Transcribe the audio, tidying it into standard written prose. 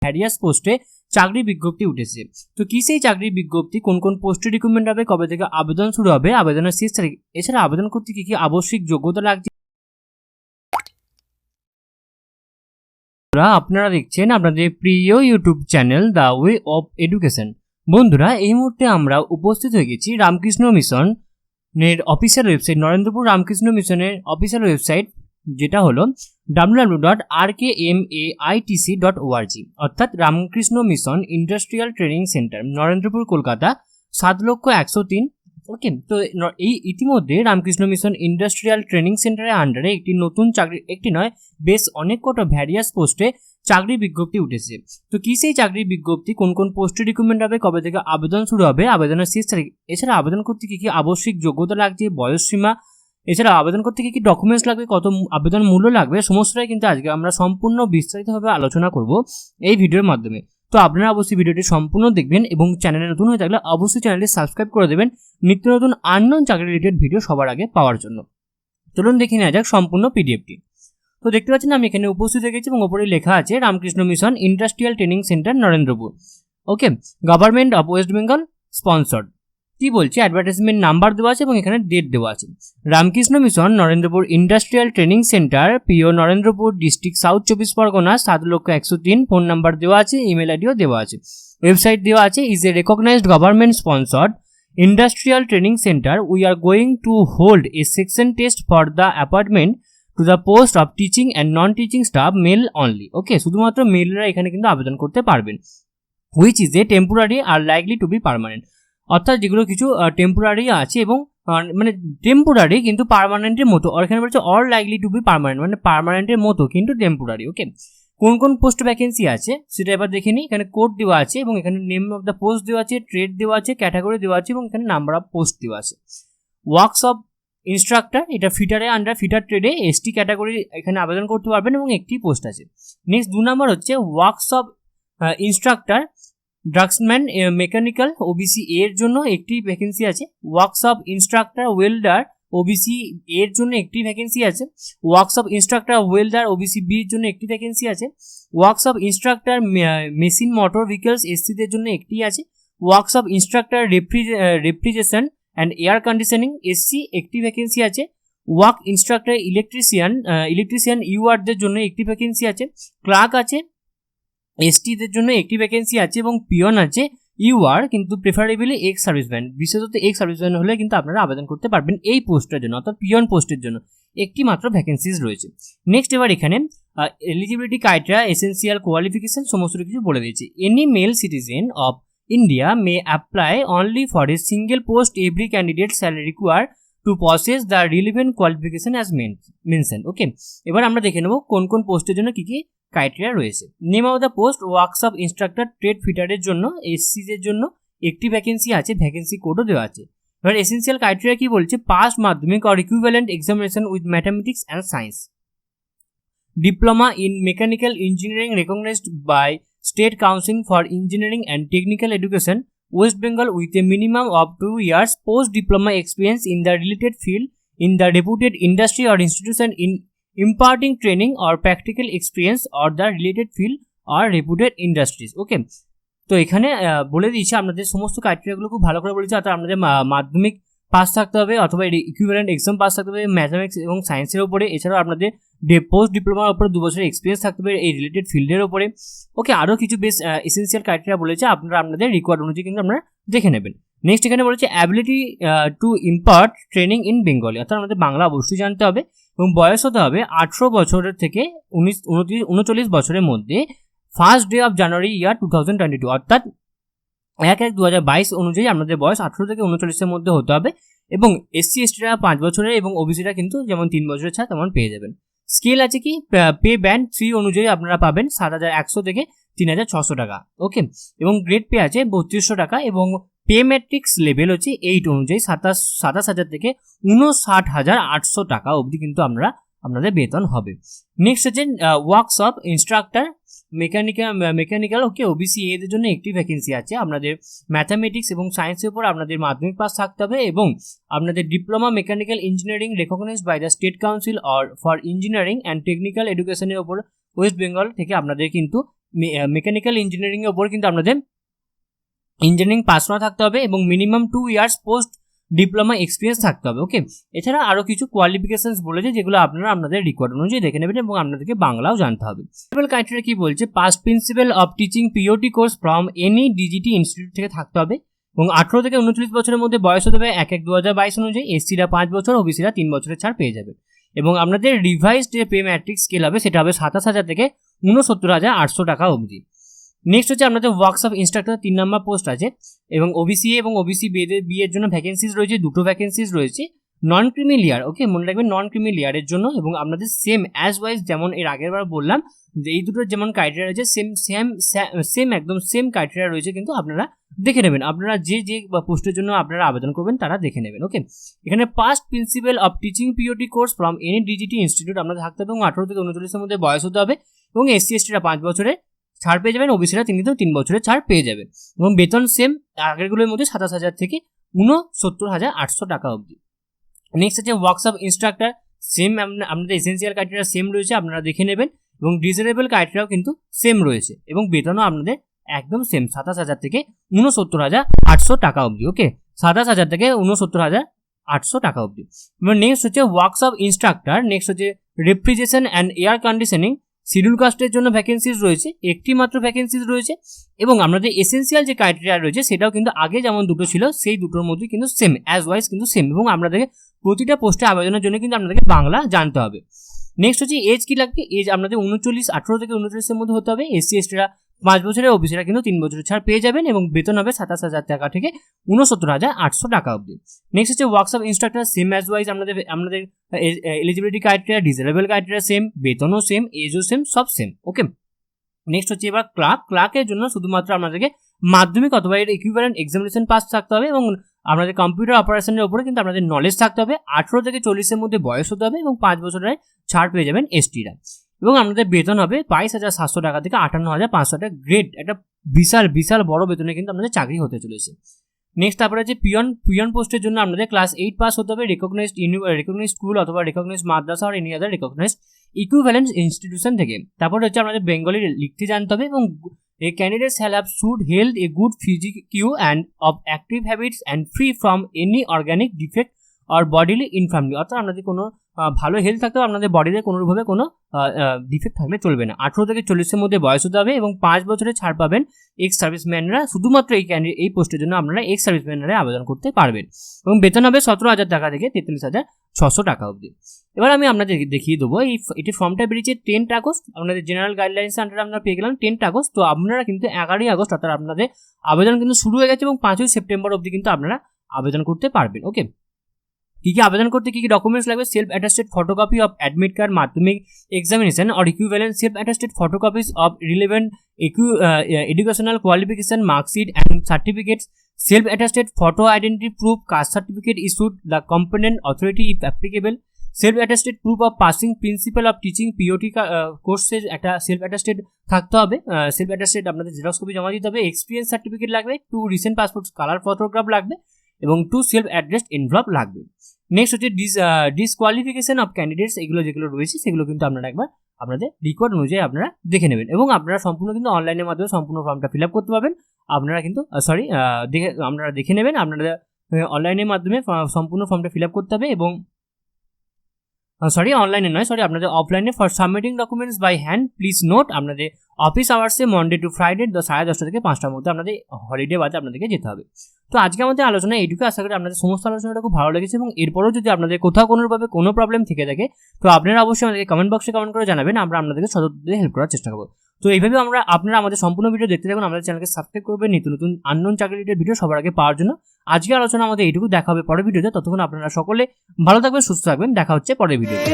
Various পোস্টে চাকরি বিজ্ঞপ্তি উঠেছে। তো কি সেই চাকরির বিজ্ঞপ্তি, কোন কোন পোস্টে রিক্রুটমেন্ট হবে, কবে থেকে আবেদন শুরু হবে, আবেদনের শেষ তারিখ, এছাড়া আবেদন করতে কি কি আবশ্যিক যোগ্যতা লাগছে। আপনারা দেখছেন আপনাদের প্রিয় YouTube channel the way of education. বন্ধুরা, এই মুহূর্তে আমরা উপস্থিত হয়ে গেছি রামকৃষ্ণ মিশনের অফিসিয়াল ওয়েবসাইট, নরেন্দ্রপুর রামকৃষ্ণ মিশনের অফিসিয়াল ওয়েবসাইট, যেটা হলো www.𝐅𝐾𝐚𝐴ITC.org, অর্থাৎ Ramakrishna mission industrial training centre, Narendrapur, Kolkata 7,103,। ওকে, তো এই ইতিমধ্যে রামকৃষ্ণ মিশন ইন্ডাস্ট্রিয়াল ট্রেনিং সেন্টারের আন্ডারে একটি নতুন চাকরি, একটি নয় বেশ অনেক কটা ভ্যারিয়াস পোস্টে চাকরি বিজ্ঞপ্তি উঠেছে। তো কি সেই চাকরির বিজ্ঞপ্তি, কোন কোন পোস্টে রিক্রুটমেন্ট হবে, কবে থেকে আবেদন শুরু হবে, আবেদনের শেষ তারিখ, এছাড়া আবেদন করতে কি কি আবশ্যিক যোগ্যতা লাগছে, বয়সসীমা, এছাড়া আবেদন করতে কি কি ডকুমেন্টস লাগবে, কত আবেদন মূল্য লাগবে, সমস্তটাই কিন্তু আজকে আমরা সম্পূর্ণ বিস্তারিতভাবে আলোচনা করব এই ভিডিওর মাধ্যমে। তো আপনারা অবশ্যই ভিডিওটি সম্পূর্ণ দেখবেন এবং চ্যানেলে নতুন হয়ে থাকলে অবশ্যই চ্যানেলটি সাবস্ক্রাইব করে দেবেন নিত্য নতুন আননোন চাকরি রিলেটেড ভিডিও সবার আগে পাওয়ার জন্য। চলুন দেখে নেওয়া যাক সম্পূর্ণ পিডিএফটি। তো দেখতে পাচ্ছেন আমি এখানে উপস্থিত হয়ে গেছি এবং ওপরে লেখা আছে Ramakrishna mission industrial training centre, Narendrapur. Okay, government of West Bengal sponsored. কি বলছে, অ্যাডভার্টাইজমেন্ট নাম্বার দেওয়া আছে এবং এখানে ডেট দেওয়া আছে। Ramakrishna mission Narendrapur industrial training centre, PO Narendrapur, district south 24 Pargana, 7,103। Phone number দেওয়া আছে, ইমেল আইডিও দেওয়া আছে, ওয়েবসাইট দেওয়া আছে। Is a recognised government sponsored industrial training center. We are going to hold a section test for the appointment to the post of teaching and non-teaching staff, male only. Okay, শুধুমাত্র মেলরা এখানে কিন্তু আবেদন করতে পারবেন। which is a temporary are likely to be permanent, অর্থাৎ যেগুলো কিছু temporary আছে এবং মানে টেম্পোরারি কিন্তু পার্মানেন্টের মতো, আর এখানে বলছে or likely to be permanent, মানে পার্মানেন্টের মতো কিন্তু টেম্পোরারি। ওকে, কোন কোন পোস্ট ভ্যাকেন্সি আছে সেটা এবার দেখে নিই। এখানে কোড দেওয়া আছে এবং এখানে নেম অফ দ্য পোস্ট দেওয়া আছে, ট্রেড দেওয়া আছে, ক্যাটাগরি দেওয়া আছে এবং এখানে নাম্বার অফ পোস্ট দেওয়া আছে। ওয়ার্কশপ ইনস্ট্রাক্টর, এটা ফিটারে আন্ডার ফিটার ট্রেডে এসটি ক্যাটাগরি এখানে আবেদন করতে পারবেন এবং একটি পোস্ট আছে। নেক্সট 2 নম্বর হচ্ছে ওয়ার্কশপ ইনস্ট্রাক্টর ড্রাগসম্যান মেকানিক্যাল, ওবিসি এর জন্য একটি ভ্যাকেন্সি আছে। ওয়ার্কশপ ইনস্ট্রাক্টর ওয়েল্ডার, ওবিসি এর জন্য একটি ভ্যাকেন্সি আছে। Workshop instructor welder, OBC B এর জন্য একটি ভ্যাকেন্সি আছে। Workshop instructor machine motor vehicles, এসসিদের জন্য একটি আছে। Workshop instructor refrigeration and air conditioning, SC একটি ভ্যাকেন্সি আছে। ওয়ার্ক ইনস্ট্রাক্টর ইলেকট্রিশিয়ান ইউআরদের জন্য একটি ভ্যাকেন্সি আছে। ক্লার্ক আছে, এসটিদের জন্য একটি ভ্যাকেন্সি আছে এবং পিয়ন আছে ইউআর, কিন্তু প্রেফারেবলি এক্স সার্ভিসম্যান, বিশেষত এক্স সার্ভিসম্যান হলে কিন্তু আপনারা আবেদন করতে পারবেন এই পোস্টের জন্য, অর্থাৎ পিয়ন পোস্টের জন্য একটি মাত্র ভ্যাকেন্সিজ রয়েছে। নেক্সট এবার এখানে এলিজিবিলিটি ক্রাইটেরিয়া, এসেন্সিয়াল কোয়ালিফিকেশন সমস্ত কিছু বলে দিয়েছে। Any male citizen of India may apply only for a single post, every candidate shall require to process the relevant qualification as mention. Okay, এবার আমরা দেখে নেব কোন কোন পোস্টের জন্য কি কি ক্রাইটেরিয়া রয়েছে। Name of the post workshop instructor trade ফিটারের জন্য, এসসিদের জন্য একটি ভ্যাকেন্সি আছে, ভ্যাকেন্সি কোডও দেওয়া আছে। এবার এসেন্সিয়াল ক্রাইটেরিয়া কি বলছে, পাস মাধ্যমিক or equivalent examination with mathematics and science, diploma in mechanical engineering recognised by state council for engineering and technical education West Bengal with a minimum of 2 years post diploma experience in the related field in the reputed industry or institution in imparting training or practical experience or the related field or reputed industries. ওকে, তো এখানে বলে দিয়েছি আপনাদের সমস্ত ক্রাইটেরিয়াগুলো খুব ভালো করে বলেছি, অর্থাৎ আপনাদের মাধ্যমিক পাস থাকতে হবে অথবা ইকুইভ্যালেন্ট এক্সাম পাস থাকতে হবে ম্যাথামেটিক্স এবং সায়েন্সের উপরে, এছাড়াও আপনাদের পোস্ট ডিপ্লোমার উপরে 2 বছরের এক্সপিরিয়েন্স থাকতে হবে এই রিলেটেড ফিল্ডের উপরে। ওকে, আরও কিছু বেশ এসেন্সিয়াল ক্রাইটেরিয়া বলেছে, আপনারা আপনাদের রিকোয়ার্ড অনুযায়ী কিন্তু আপনারা দেখে নেবেন। নেক্সট এখানে বলেছে ability to impart training in Bengali, অর্থাৎ আমাদের বাংলা অবশ্যই জানতে হবে এবং বয়স হতে হবে 18 বছরের থেকে 39 বছরের মধ্যে, 1st day of January year 2022, অর্থাৎ 1/1/2022 অনুযায়ী আমাদের বয়স 18 থেকে 39-এর মধ্যে হতে হবে এবং এসসি এসটিরা 5 বছরের এবং ওবিসিরা কিন্তু যেমন 3 বছরের ছাড় তেমন পেয়ে যাবেন। স্কেল আছে কি, পে ব্যান্ড 3 অনুযায়ী আপনারা পাবেন 7,100 থেকে 3,600 টাকা। ওকে, এবং গ্রেড পে আছে 3200 টাকা এবং পে ম্যাট্রিক্স লেভেল হচ্ছে 8 অনুযায়ী 27,000 থেকে 59,800 টাকা অবধি কিন্তু আপনাদের বেতন হবে। নেক্সট হচ্ছে ওয়ার্কশপ ইনস্ট্রাক্টর মেকানিক্যাল, ওকে, ওবিসি এদের জন্য একটি ভ্যাকেন্সি আছে। আপনাদের ম্যাথামেটিক্স এবং সায়েন্সের উপর আপনাদের মাধ্যমিক পাস থাকতে হবে এবং আপনাদের diploma mechanical engineering recognised by the state council or for engineering and technical এডুকেশনের উপর ওয়েস্ট বেঙ্গল থেকে আপনাদের কিন্তু মেকানিক্যাল ইঞ্জিনিয়ারিং এর উপর কিন্তু আপনাদের ইঞ্জিনিয়ারিং পাস করা থাকতে হবে এবং minimum 2 years post diploma experience থাকতে হবে। ওকে, এছাড়া আরও কিছু কোয়ালিফিকেশনস বলেছে যেগুলো আপনারা আপনাদের রিকোয়ার্ড অনুযায়ী দেখে নেবেন এবং আপনাদেরকে বাংলাও জানতে হবে। ক্রাইটেরিয়া কি বলছে, past principal of teaching পিওটি course from any ডিজিটি institute থেকে থাকতে হবে এবং 18 থেকে 39 বছরের মধ্যে বয়স হতে হবে 1/1/2022 অনুযায়ী। এসসিরা 5 বছর, ওবিসিরা 3 বছরের ছাড় পেয়ে যাবে এবং আপনাদের রিভাইজড যে পে ম্যাট্রিক্স স্কেল হবে সেটা হবে 27,000 থেকে 69,800 টাকা অবধি। নেক্সট হচ্ছে আপনাদের ওয়ার্কশপ ইনস্ট্রাক্টর 3 নম্বর পোস্ট আছে এবং ওবিসি এবং ওবিসি বি এর জন্য ভ্যাকেন্সিজ রয়েছে, 2টো ভ্যাকেন্সিজ রয়েছে। নন ক্রিমি লেয়ার, ওকে মনে রাখবেন নন ক্রিমি লেয়ারের জন্য এবং আপনাদের সেম অ্যাজ ওয়াইজ যেমন এর আগের বার বললাম যে এই দুটোর যেমন ক্রাইটেরিয়া রয়েছে সেম একদম সেম ক্রাইটেরিয়া রয়েছে, কিন্তু আপনারা দেখে নেবেন। আপনারা যে পোস্টের জন্য আপনারা আবেদন করবেন তারা দেখে নেবেন। ওকে, এখানে past principal of teaching পিওটি course from any ডিজিটি institute আপনাদের থাকতে হবে এবং 18 থেকে 39 এর মধ্যে বয়স হতে হবে এবং এসসি এসটিরা 5 বছরে ছাড় পেয়ে যাবেন, ওবিসিরা 3 বছরের ছাড় পেয়ে যাবেন এবং বেতন সেম আগেরগুলোর মধ্যে 27,000 থেকে 69,800 টাকা অবধি। নেক্সট আছে ওয়ার্কশপ ইনস্ট্রাক্টর, সেম আপনাদের এসেন্সিয়াল ক্রাইটেরিয়া সেম রয়েছে, আপনারা দেখে নেবেন এবং ডিজারেবল ক্রাইটেরিয়াও কিন্তু সেম রয়েছে এবং বেতনও আপনাদের একদম সেম 27,000 থেকে 69,800 টাকা অবধি। ওকে, 27,000 থেকে 69,800 টাকা অবধি। এবং নেক্সট হচ্ছে ওয়ার্কশপ ইনস্ট্রাক্টর, নেক্সট হচ্ছে refrigeration and air conditioning. Schedule কাস্টের জন্য ভ্যাকেন্সিজ রয়েছে, একটি মাত্র ভ্যাকেন্সিজ রয়েছে এবং আপনাদের এসেন্সিয়াল যে ক্রাইটেরিয়া রয়েছে সেটাও কিন্তু আগে যেমন দুটো ছিল সেই দুটোর মধ্যে কিন্তু সেম অ্যাজ ওয়াইজ কিন্তু সেম এবং আপনাদেরকে প্রতিটা পোস্টে আবেদনের জন্য কিন্তু আপনাদেরকে বাংলা জানতে হবে। নেক্সট হচ্ছে এজ কি লাগবে, এজ আপনাদের 18 থেকে 39 মধ্যে হতে হবে। এসসি এসটিরা 5 বছরের, ওবিসিরা কিন্তু 3 বছরের ছাড় পেয়ে যাবেন এবং বেতন হবে 27,000 টাকা থেকে 69,800 টাকা অবধি। নেক্সট হচ্ছে workshop instructor, same as wise আপনাদের eligibility criteria, desirable criteria same, বেতনও সেম, এজও সেম, সব সেম। ওকে, নেক্সট হচ্ছে এবার ক্লার্কের জন্য শুধুমাত্র আপনাদেরকে মাধ্যমিক অথবা এর ইকুইভ্যালেন্ট এক্সামিনেশন পাস থাকতে হবে এবং আপনাদের কম্পিউটার অপারেশনের উপরে কিন্তু আপনাদের নলেজ থাকতে হবে। 18 থেকে 40 মধ্যে বয়স হতে হবে এবং 5 বছরের ছাড় পেয়ে যাবেন এসটিরা এবং আপনাদের বেতন হবে 22,700 টাকা থেকে 58,500 টাকা। গ্রেড, একটা বিশাল বড় বেতনে কিন্তু আপনাদের চাকরি হতে চলেছে। নেক্সট তারপরে আছে পিয়ন পোস্টের জন্য আপনাদের ক্লাস 8 পাস হতে হবে রেকগনাইজড স্কুল অথবা রেকগনাইজড মাদ্রাসা আর any other recognised equivalent institution থেকে। তারপরে হচ্ছে আপনাদের বেঙ্গলি লিখতে জানতে হবে এবং a candidate shall have should held a good physique and of active habits and free from any organic defect or bodily infirmity। অর্থাৎ আপনাদের কোনো ভালো হেলথ থাকতে হবে, আপনাদের বডিতে কোনোভাবে কোনো ডিফেক্ট থাকলে চলবে না। 18 থেকে 40 মধ্যে বয়স হতে হবে এবং 5 বছরের ছাড় পাবেন এক্স সার্ভিসম্যানরা। শুধুমাত্র এই পোস্টের জন্য আপনারা এক্স সার্ভিসম্যানরা আবেদন করতে পারবেন এবং বেতন হবে 17,000 টাকা থেকে 43,600 টাকা অবধি। এবার আমি আপনাদের দেখিয়ে দেবো এটি ফর্মটা বেরিয়েছে 10 আগস্ট, আপনাদের জেনারেল গাইডলাইন্স আন্ডারে আপনারা পেয়ে গেলাম 10 আগস্ট। তো আপনারা কিন্তু 11 আগস্ট অর্থাৎ আপনাদের আবেদন কিন্তু শুরু হয়ে গেছে এবং 5 সেপ্টেম্বর অবধি কিন্তু আপনারা আবেদন করতে পারবেন। ওকে, কি আবেদন করতে কি ডকুমেন্টস লাগবে, self attested photocopy of admit card, Madhyamik examination or equivalent, self attested photocopies of relevant educational qualification marksheet and certificates, self attested photo identity proof, caste certificate issued the competent authority if applicable, self attested proof of passing principal of teaching POT কোর্সের একটা self attested থাকতে হবে। Self attested আপনাদের xerox copy জমা দিতে হবে। Experience certificate লাগবে, 2 recent passport colour photograph লাগবে এবং 2 সেলফ অ্যাড্রেসড এনভেলপ লাগবে। নেক্সট হচ্ছে ডিসকোয়ালিফিকেশন অফ ক্যান্ডিডেটস, যেগুলো রয়েছে সেগুলো কিন্তু আপনারা একবার আপনাদের রিকোয়ার্ড অনুযায়ী আপনারা দেখে নেবেন এবং আপনারা সম্পূর্ণ কিন্তু অনলাইনের মাধ্যমে সম্পূর্ণ ফর্মটা ফিল আপ করতে পারবেন। আপনারা কিন্তু আপনারা দেখে নেবেন, আপনারা অনলাইনের মাধ্যমে সম্পূর্ণ ফর্মটা ফিল আপ করতে হবে এবং অনলাইনে নয়, আপনাদের অফলাইনে। For submitting documents by hand please note, আপনাদের অফিস আওয়ার্সে মন্ডে টু ফ্রাইডে 10:30 থেকে 5টার মধ্যে আপনাদের হলিডে বাদে আপনাদেরকে যেতে হবে। তো আজকে আমাদের আলোচনা এইটুকু, আশা করি আপনাদের সমস্ত আলোচনাটা খুব ভালো লেগেছে এবং এরপরও যদি আপনাদের কোথাও কোনোভাবে কোনো প্রবলেম থেকে থাকে তো আপনারা অবশ্যই আমাদেরকে কমেন্ট বক্সে কমেন্ট করে জানাবেন, আমরা আপনাদেরকে সদুত্তরে হেল্প করার চেষ্টা করবো। তো এইভাবে আপনারা আমাদের সম্পূর্ণ ভিডিও দেখতে থাকুন, আমাদের চ্যানেলকে সাবস্ক্রাইব করবেন নতুন আননোন চাকরি রিলেটেড ভিডিও সবার আগে পাওয়ার জন্য। আজকে আলোচনা আমাদের এইটুকু, দেখা হবে পরের ভিডিওতে। ততক্ষণ আপনারা সকলে ভালো থাকবেন, সুস্থ থাকবেন, দেখা হচ্ছে পরের ভিডিওতে।